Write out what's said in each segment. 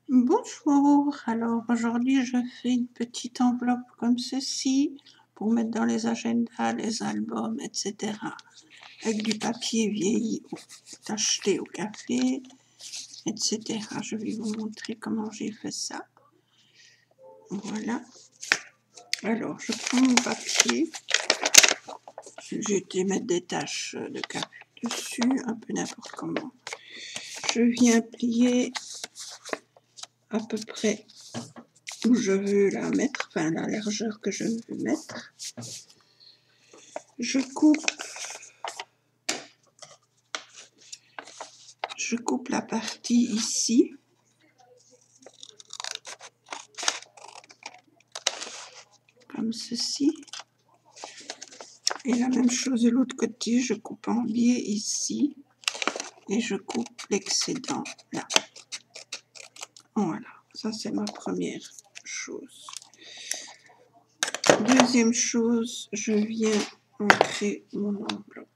Bonjour, alors aujourd'hui je fais une petite enveloppe comme ceci pour mettre dans les agendas, les albums, etc. Avec du papier vieilli acheté au café, etc. Je vais vous montrer comment j'ai fait ça. Voilà. Alors je prends mon papier, j'ai été mettre des taches de café dessus, un peu n'importe comment. Je viens plier à peu près où je veux la mettre, enfin la largeur que je veux mettre. Je coupe la partie ici. Comme ceci. Et la même chose de l'autre côté, je coupe en biais ici. Et je coupe l'excédent là. Voilà, ça c'est ma première chose. Deuxième chose, je viens ancrer mon enveloppe.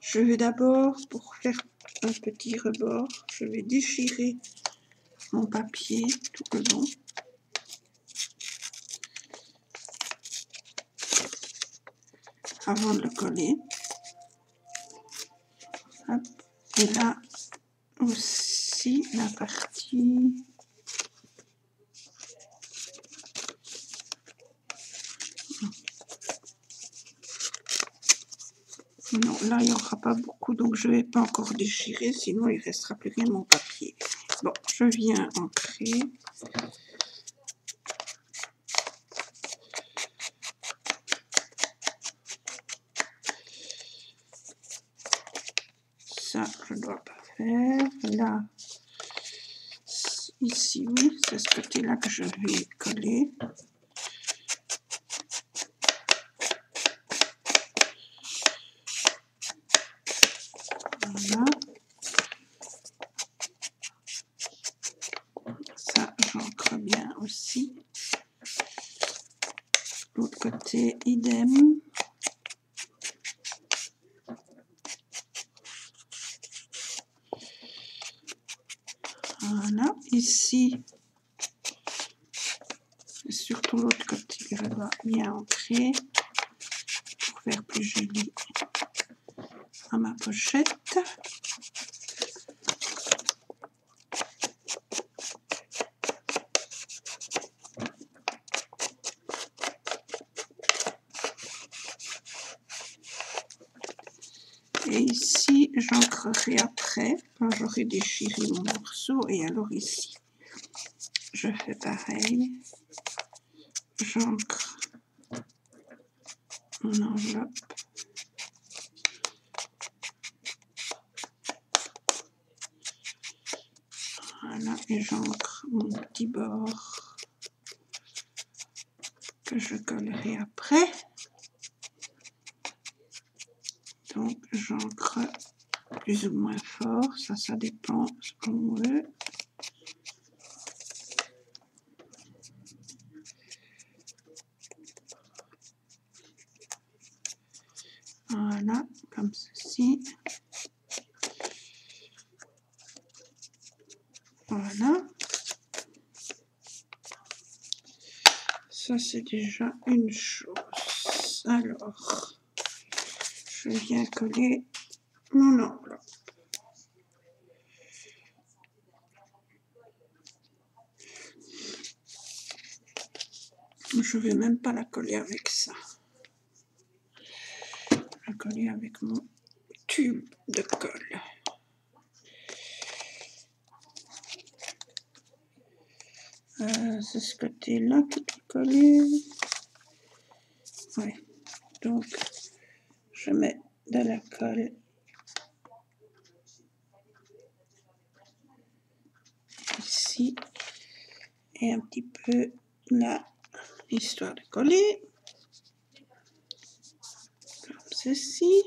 Je vais d'abord, pour faire un petit rebord, je vais déchirer mon papier tout le long. Avant de le coller. Hop. Et là aussi, la partie... Non, là, il n'y aura pas beaucoup, donc je ne vais pas encore déchirer, sinon il ne restera plus rien de mon papier. Bon, je viens ancrer. Ça, je ne dois pas faire. Là, ici, oui, c'est ce côté-là que je vais coller. Voilà. Ça, j'ancre bien aussi. L'autre côté, idem. Voilà. Ici, et surtout l'autre côté, je dois bien ancrer pour faire plus joli à ma pochette. Et ici, j'ancrerai après, quand j'aurai déchiré mon morceau. Et alors ici, je fais pareil. J'ancre mon enveloppe. Voilà, et j'ancre mon petit bord que je collerai après. Donc, j'ancre plus ou moins fort, ça dépend ce qu'on veut. Voilà, comme ceci. Voilà. Ça, c'est déjà une chose. Alors, je viens coller mon enveloppe. Je ne vais même pas la coller avec ça. Je vais la coller avec mon tube de colle. C'est ce côté-là qui est collé. Oui. Donc, je mets de la colle ici et un petit peu là, histoire de coller. Comme ceci.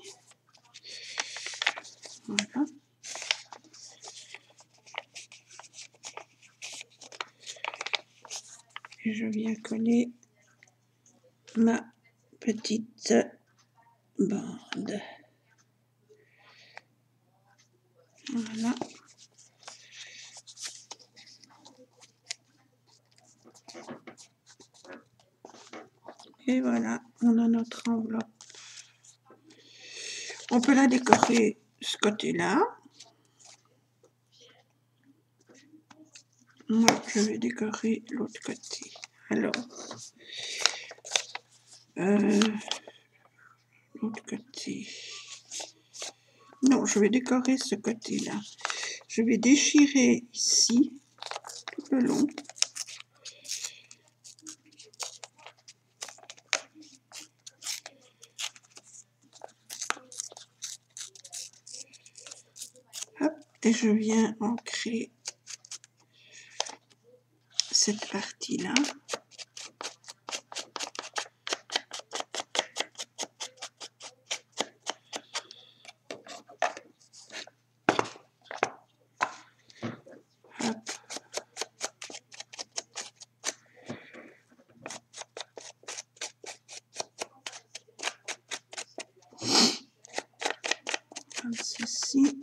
Voilà. Et je viens coller ma petite bande. Voilà. Et voilà, on a notre enveloppe. On peut la décorer ce côté-là. Moi, je vais décorer l'autre côté. Alors, l'autre côté. Non, je vais décorer ce côté-là. Je vais déchirer ici, tout le long. Hop, et je viens ancrer cette partie-là. Hop. Comme ceci.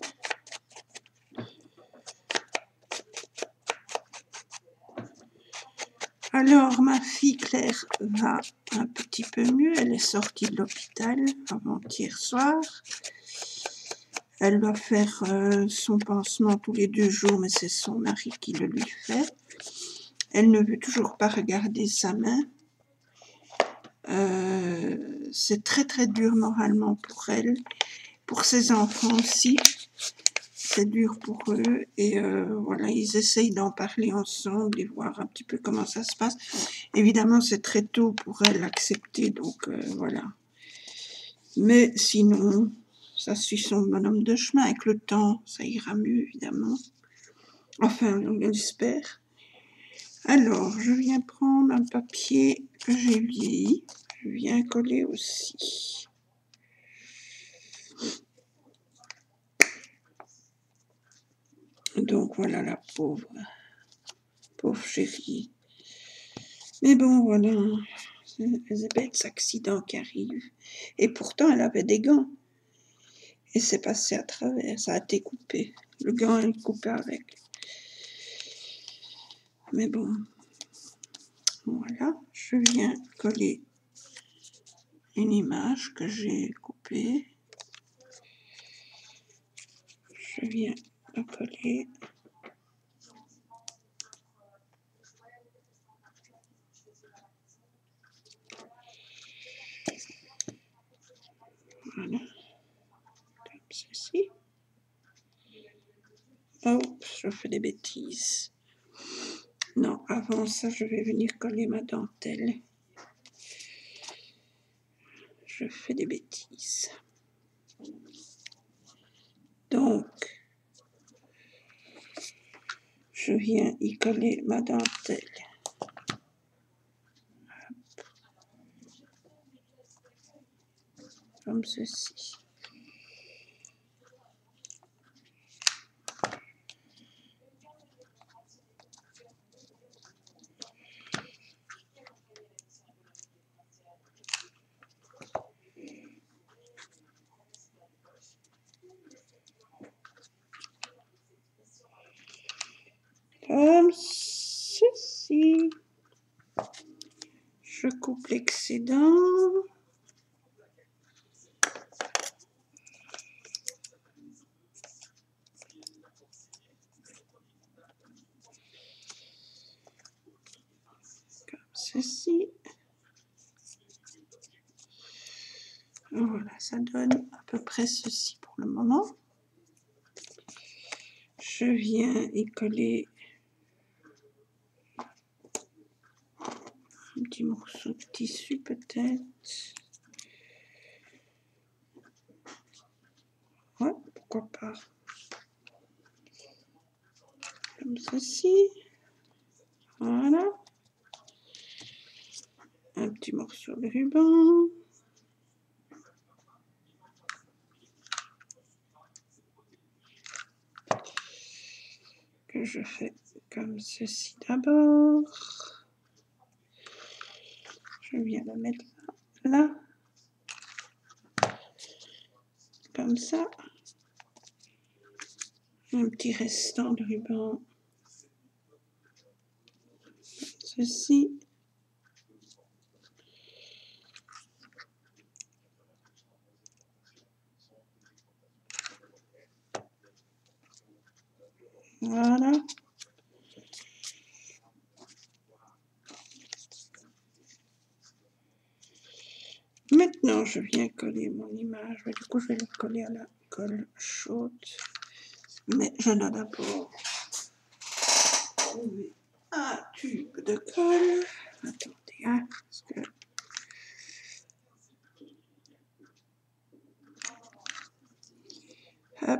Alors, ma fille Claire va un petit peu mieux. Elle est sortie de l'hôpital avant-hier soir. Elle doit faire son pansement tous les 2 jours, mais c'est son mari qui le lui fait. Elle ne veut toujours pas regarder sa main. C'est très très dur moralement pour elle. Pour ses enfants aussi, c'est dur pour eux. Et voilà, ils essayent d'en parler ensemble et voir un petit peu comment ça se passe. Évidemment, c'est très tôt pour elle d'accepter, donc voilà. Mais sinon, ça suit son bonhomme de chemin. Avec le temps, ça ira mieux, évidemment. Enfin, on l'espère. Alors, je viens prendre un papier que j'ai vieilli. Je viens coller aussi. Donc, voilà la pauvre chérie. Mais bon, voilà. C'est des bêtes accidents qui arrivent. Et pourtant, elle avait des gants. Et c'est passé à travers. Ça a été coupé. Le gant est coupé avec. Mais bon. Voilà. Je viens coller une image que j'ai coupée. Je viens la coller. Voilà. Comme ceci. Oh, je fais des bêtises. Non, avant ça, je vais venir coller ma dentelle. Je fais des bêtises. Donc, je viens y coller ma dentelle. Hop. Comme ceci. Comme ceci. Je coupe l'excédent. Comme ceci. Voilà, ça donne à peu près ceci pour le moment. Je viens y coller un petit morceau de tissu peut-être. Ouais, pourquoi pas. Comme ceci. Voilà. Un petit morceau de ruban. Que je fais comme ceci d'abord. Je viens le mettre là. Comme ça. Un petit restant de ruban. Ceci. Voilà. Maintenant, je viens coller mon image. Du coup, je vais le coller à la colle chaude. Mais je dois d'abord trouver un tube de colle. Attendez, hein, parce que... Hop.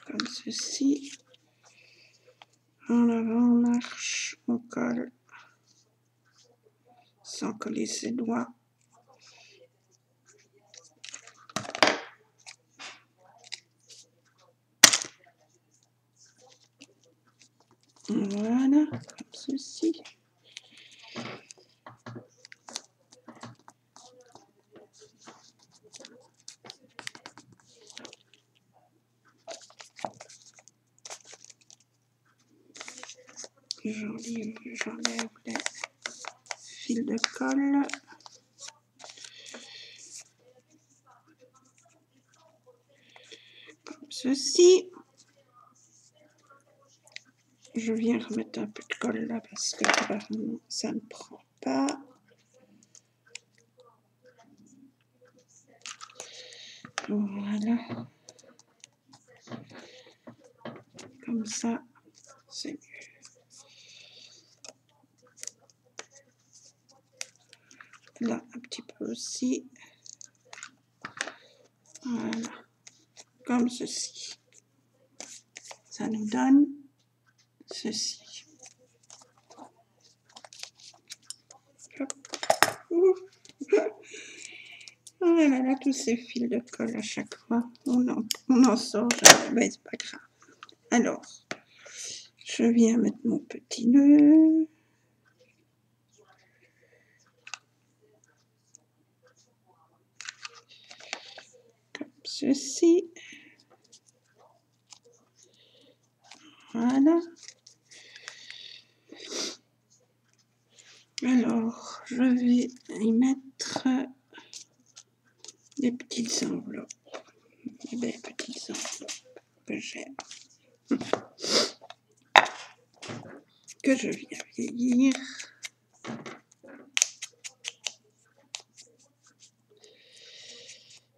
Comme ceci. En avant, on marche, on colle. Sans coller ses doigts. Voilà, comme ceci. J'enlève les fils de colle. Comme ceci. Je viens remettre un peu de colle là parce que apparemment ça ne prend pas. Voilà. Comme ça, c'est mieux. Là, un petit peu aussi. Voilà. Comme ceci. Ça nous donne ceci. Hop. Oh là là, tous ces fils de colle à chaque fois. On en sort jamais, mais c'est pas grave. Alors, je viens mettre mon petit nœud. Comme ceci. Voilà. Alors, je vais y mettre des petites enveloppes. Des belles petites enveloppes que j'aime. Que je viens vieillir.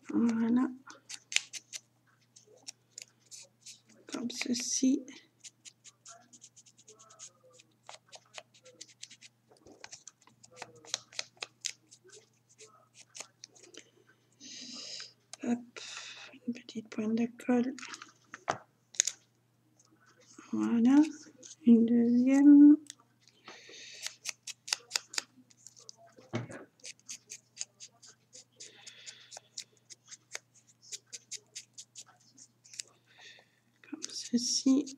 Voilà. Comme ceci. Hop, une petite pointe de colle. Voilà, une deuxième. Comme ceci.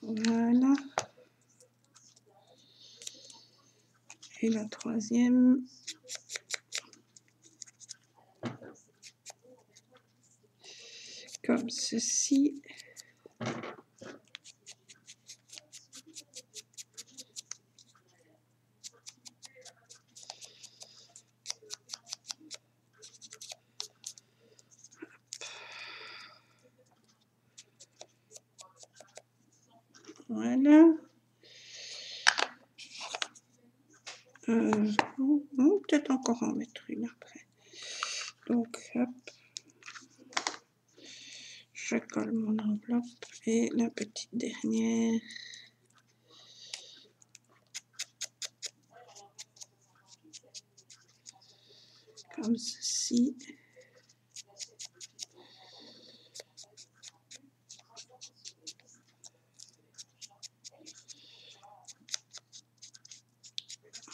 Voilà. Et la troisième. Comme ceci. Voilà. Peut-être encore en mettre une après. Donc, hop. Je colle mon enveloppe et la petite dernière. Comme ceci.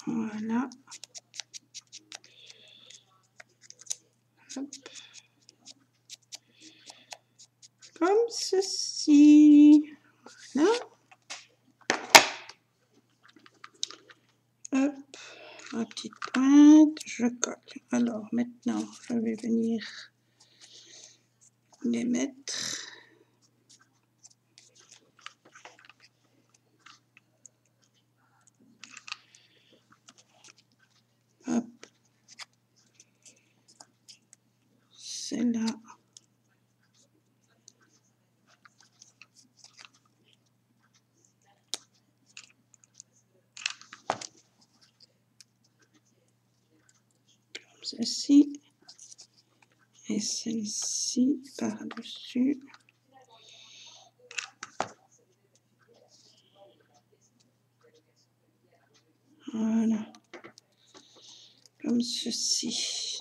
Voilà. Hop. Comme ceci. Voilà. Hop. ma petite pointe, je colle. Alors maintenant, je vais venir les mettre. Hop. C'est là. Comme ceci. Et celle-ci par-dessus. Voilà. Comme ceci.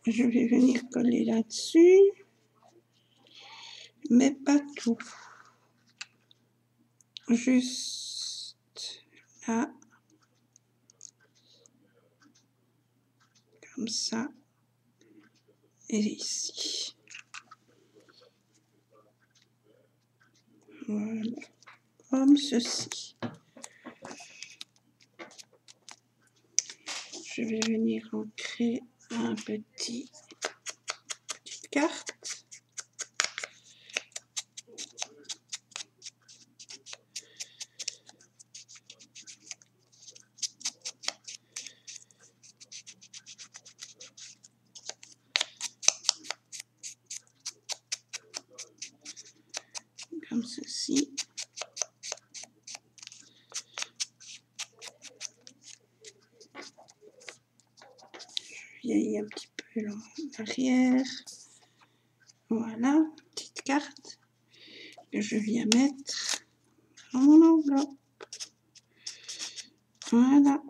Je vais venir coller là-dessus, mais pas tout. Juste là, comme ça, et ici. Voilà, comme ceci. Je vais venir ancrer un petite carte. Comme ceci. Je vieillis un petit peu l'arrière. Voilà, petite carte que je viens mettre dans mon enveloppe. Voilà.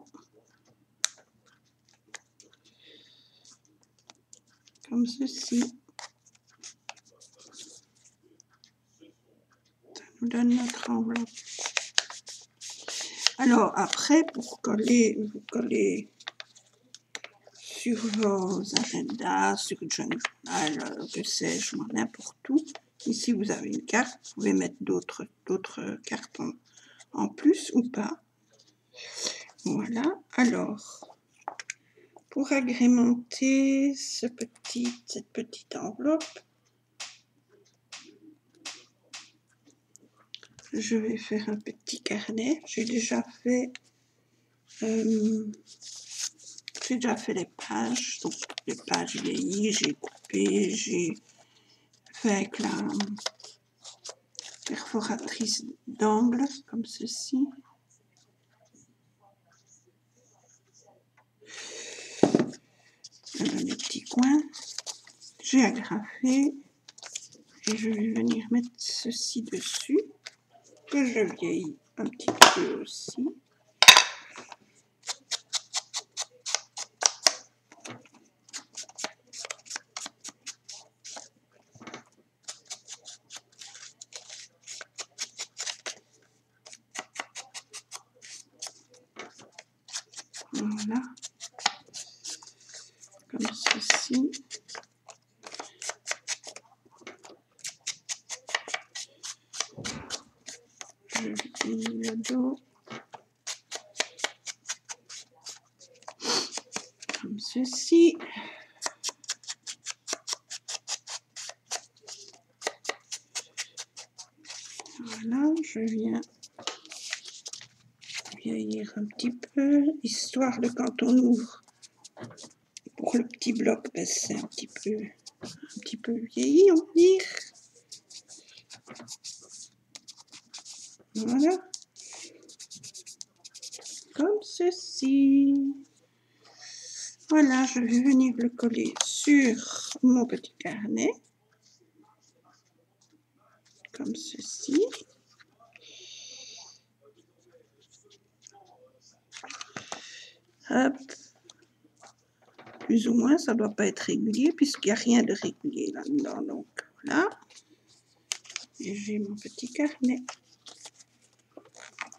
Comme ceci. Ça nous donne notre enveloppe. Alors après, pour coller, vous collez sur vos agendas, sur le journal, que sais-je, n'importe où. Ici, vous avez une carte. Vous pouvez mettre d'autres cartes en plus ou pas. Voilà. Alors, pour agrémenter cette petite enveloppe, je vais faire un petit carnet. J'ai déjà fait les pages, donc les pages vieillies, j'ai coupé, j'ai fait avec la perforatrice d'angle, comme ceci. Les petits coins. J'ai agrafé et je vais venir mettre ceci dessus, que je vieillis un petit peu aussi. Voilà, comme ceci. Je vieillis le dos, comme ceci. Voilà, je viens vieillir un petit peu, histoire de quand on ouvre pour le petit bloc, ben c'est un petit peu vieilli, on va dire. Voilà, comme ceci. Voilà, je vais venir le coller sur mon petit carnet, comme ceci. Hop. Plus ou moins, ça ne doit pas être régulier puisqu'il n'y a rien de régulier là-dedans. Donc voilà. Et j'ai mon petit carnet.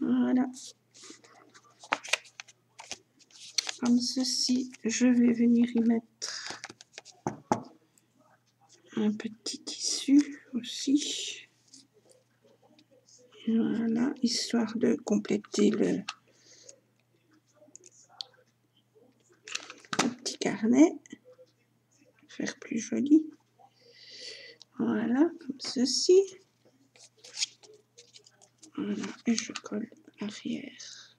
Voilà. Comme ceci, je vais venir y mettre un petit tissu aussi. Voilà, histoire de compléter le petit carnet, faire plus joli. Voilà, comme ceci. Voilà, et je colle l'arrière.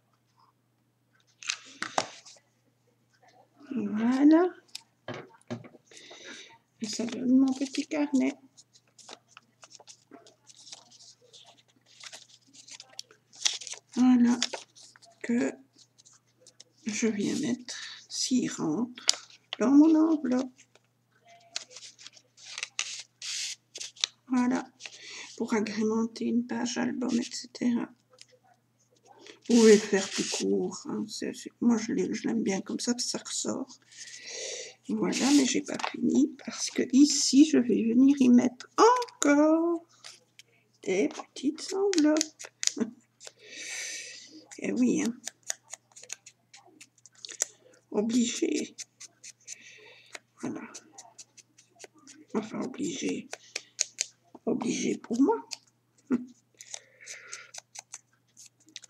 Voilà. Et ça donne mon petit carnet. Voilà, que je viens mettre s'il rentre dans mon enveloppe. Voilà, pour agrémenter une page album, etc. Vous pouvez le faire plus court. Hein. Moi, je l'aime bien comme ça, parce que ça ressort. Voilà, mais j'ai pas fini parce que ici, je vais venir y mettre encore des petites enveloppes. Et oui, hein. Obligé. Voilà. Enfin, obligé. Obligé pour moi.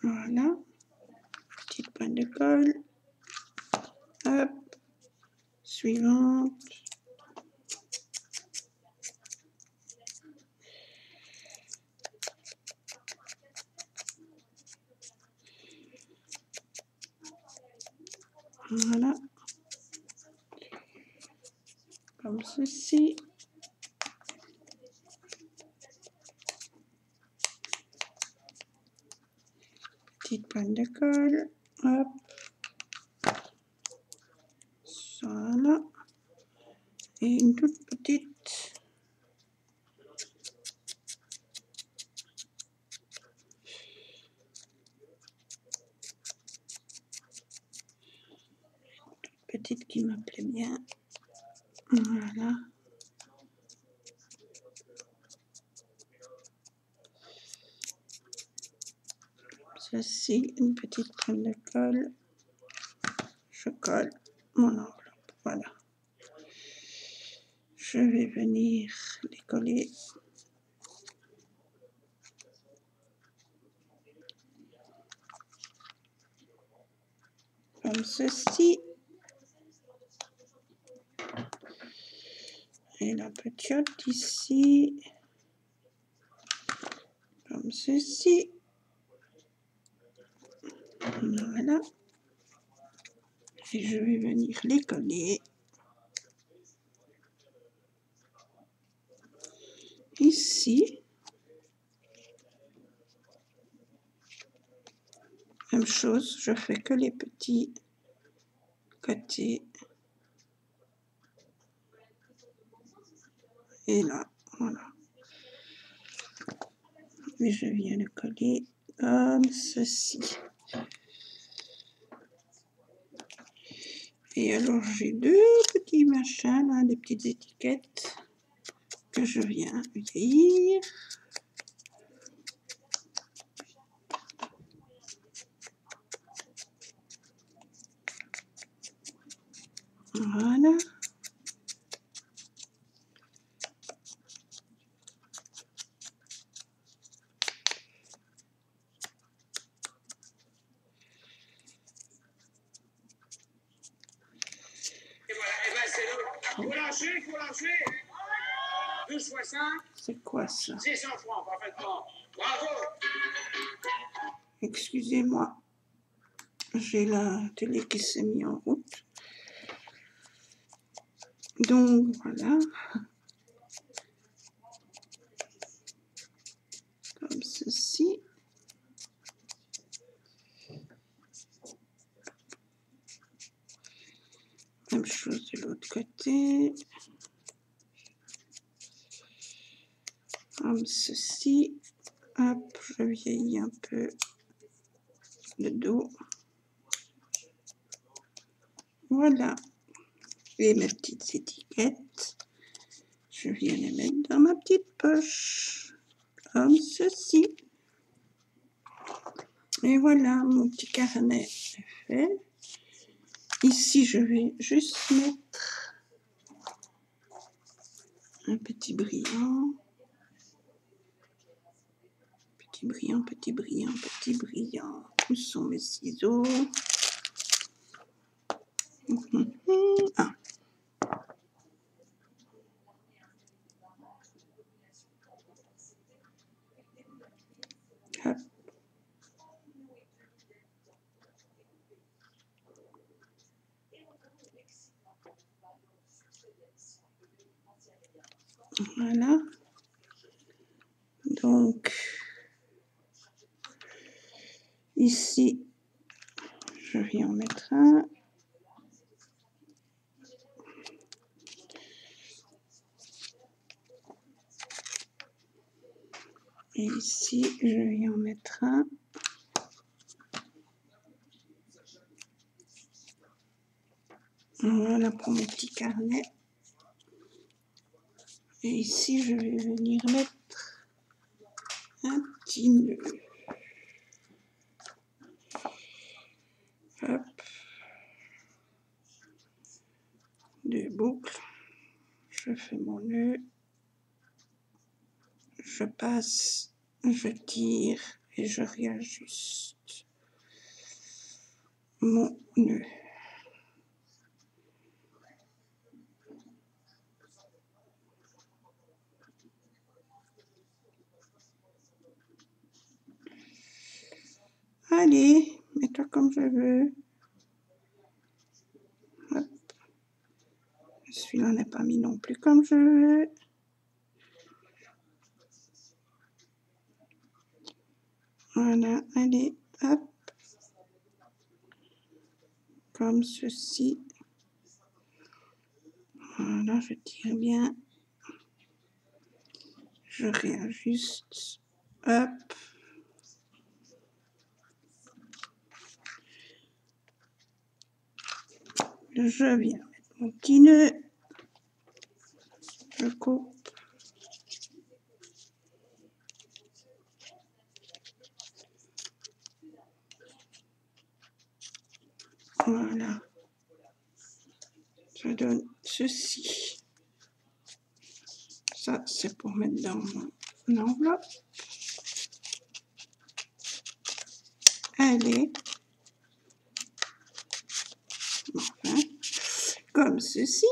Voilà. Petite pointe de colle. Hop. Suivante. Voilà. Comme ceci. Petite pointe de colle. Hop. Voilà. Et une toute petite. Petite qui me plaît bien. Voilà. Ceci, une petite pointe de colle. Je colle mon enveloppe. Voilà. Je vais venir les coller. Comme ceci. Et la petite ici. Comme ceci. Voilà. Et je vais venir les coller. Ici. Même chose, je fais que les petits côtés. Et là, voilà. Et je viens le coller comme ceci. Et alors, j'ai deux petits machins, là, des petites étiquettes que je viens vieillir. Voilà. Faut lâcher. 2,60. C'est quoi ça? 600 francs, parfaitement. Bravo. Excusez-moi. J'ai la télé qui s'est mise en route. Donc, voilà. Comme ceci. Même chose de l'autre côté. Comme ceci. Hop, je vieillis un peu le dos. Voilà. Et mes petites étiquettes, je viens les mettre dans ma petite poche. Comme ceci. Et voilà, mon petit carnet est fait. Ici, je vais juste mettre un petit brillant. Petit brillant, petit brillant, petit brillant. Où sont mes ciseaux? Ah. Hop. Voilà. Donc, ici, je vais en mettre un. Et ici, je vais en mettre un. Voilà pour mon petit carnet. Et ici, je vais venir mettre un petit nœud. Hop. 2 boucles. Je fais mon nœud. Je passe, je tire et je réajuste mon nœud. Allez, mets-toi comme je veux. Hop. Celui-là n'est pas mis non plus comme je veux. Voilà, allez, hop. Comme ceci. Voilà, je tire bien. Je réajuste. Hop. Je viens mettre mon petit nœud. Je coupe. Voilà. Ça donne ceci. Ça, c'est pour mettre dans mon enveloppe. Allez. Enfin, comme ceci.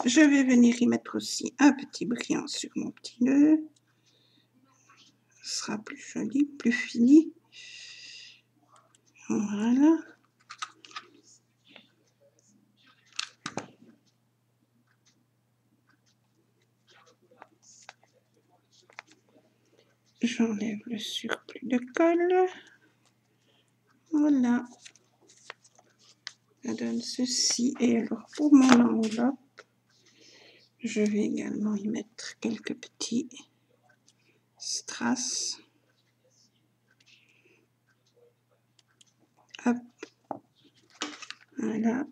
Je vais venir y mettre aussi un petit brillant sur mon petit nœud. Ce sera plus joli, plus fini. Voilà. J'enlève le surplus de colle. Voilà. Ça donne ceci. Et alors, pour mon enveloppe, je vais également y mettre quelques petits strass. Hop. Voilà.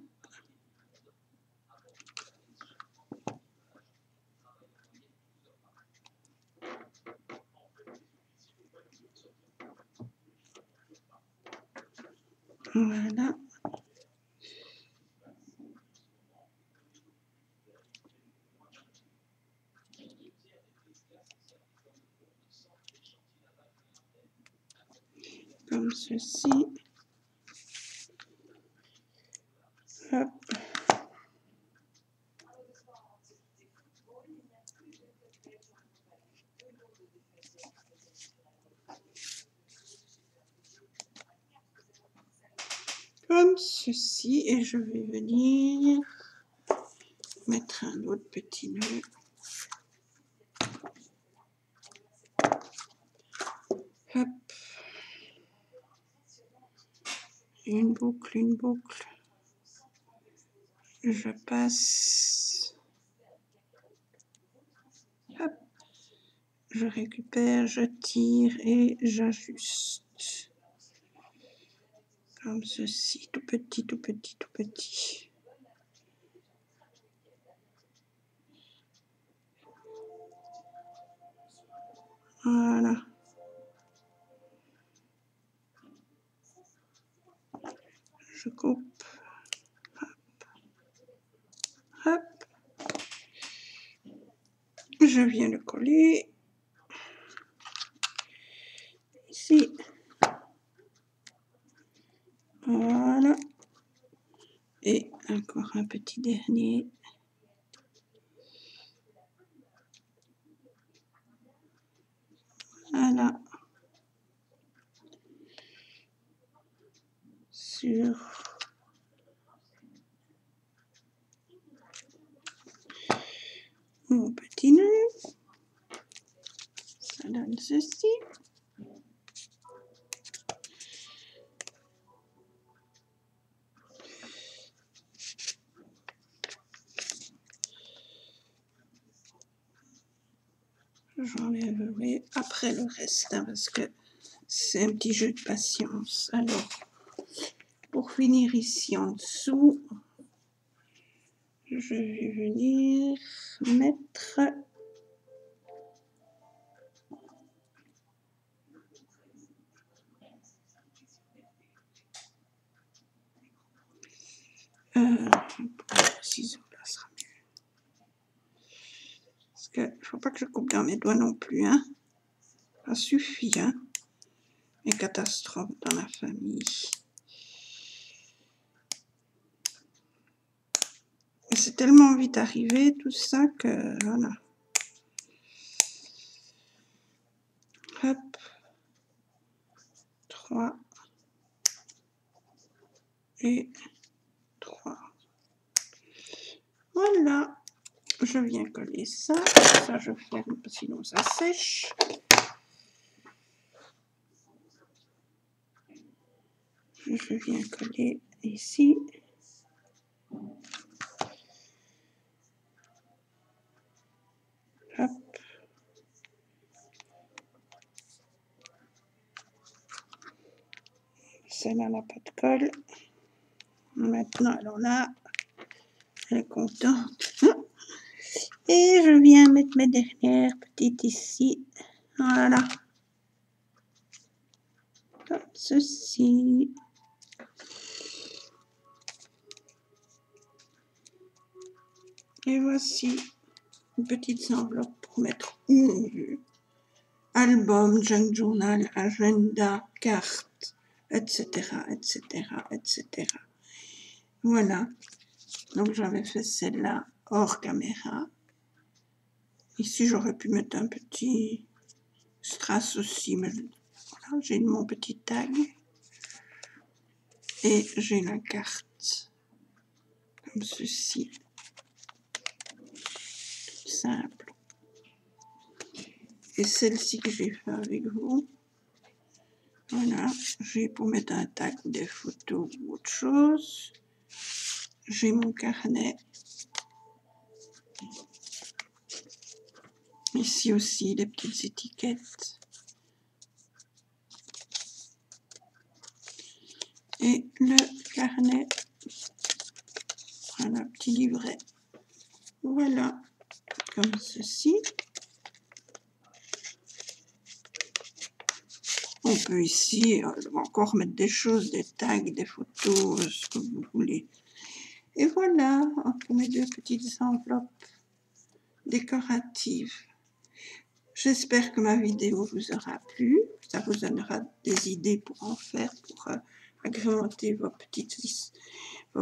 Voilà. Comme ceci. Hop. Comme ceci. Et je vais venir mettre un autre petit nœud. Hop. Une boucle, une boucle. Je passe. Hop. Je récupère, je tire et j'ajuste. Comme ceci, tout petit, tout petit, tout petit. Voilà. Je coupe. Hop. Hop. je viens le coller ici. Voilà. Et encore un petit dernier. Voilà. Sur mon petit nœud. Ça donne ceci. J'enlèverai après le reste, hein, parce que c'est un petit jeu de patience. Alors, pour finir ici en dessous, je vais venir mettre ciseaux, là sera mieux. Parce que il faut pas que je coupe dans mes doigts non plus, hein. Ça suffit, hein. Les catastrophes dans la famille. Et c'est tellement vite arrivé tout ça que voilà. Hop. 3 et 3. Voilà. Je viens coller ça. Ça, je ferme, sinon ça sèche. Je viens coller ici. Hop. Celle-là n'a pas de colle. Maintenant, alors là, elle est contente. Et je viens mettre mes dernières petites ici. Voilà. Comme ceci. Et voici une petite enveloppe pour mettre une album, junk journal, agenda, carte, etc., etc., etc. Voilà. Donc j'avais fait celle-là hors caméra. Ici j'aurais pu mettre un petit strass aussi, mais voilà, j'ai mon petit tag. Et j'ai la carte comme ceci. Tout simple. Et celle-ci que j'ai fait avec vous. Voilà, j'ai pour mettre un tag ou des photos ou autre chose. J'ai mon carnet. Ici aussi, les petites étiquettes. Et le carnet. Voilà, petit livret. Voilà, comme ceci. On peut ici encore mettre des choses, des tags, des photos, ce que vous voulez. Et voilà, pour mes deux petites enveloppes décoratives. J'espère que ma vidéo vous aura plu. Ça vous donnera des idées pour en faire, pour agrémenter vos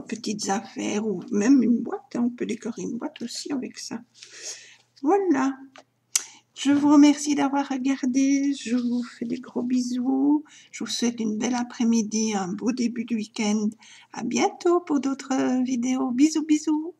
petites affaires ou même une boîte. On peut décorer une boîte aussi avec ça. Voilà. Je vous remercie d'avoir regardé. Je vous fais des gros bisous. Je vous souhaite une belle après-midi, un beau début de week-end. À bientôt pour d'autres vidéos. Bisous, bisous.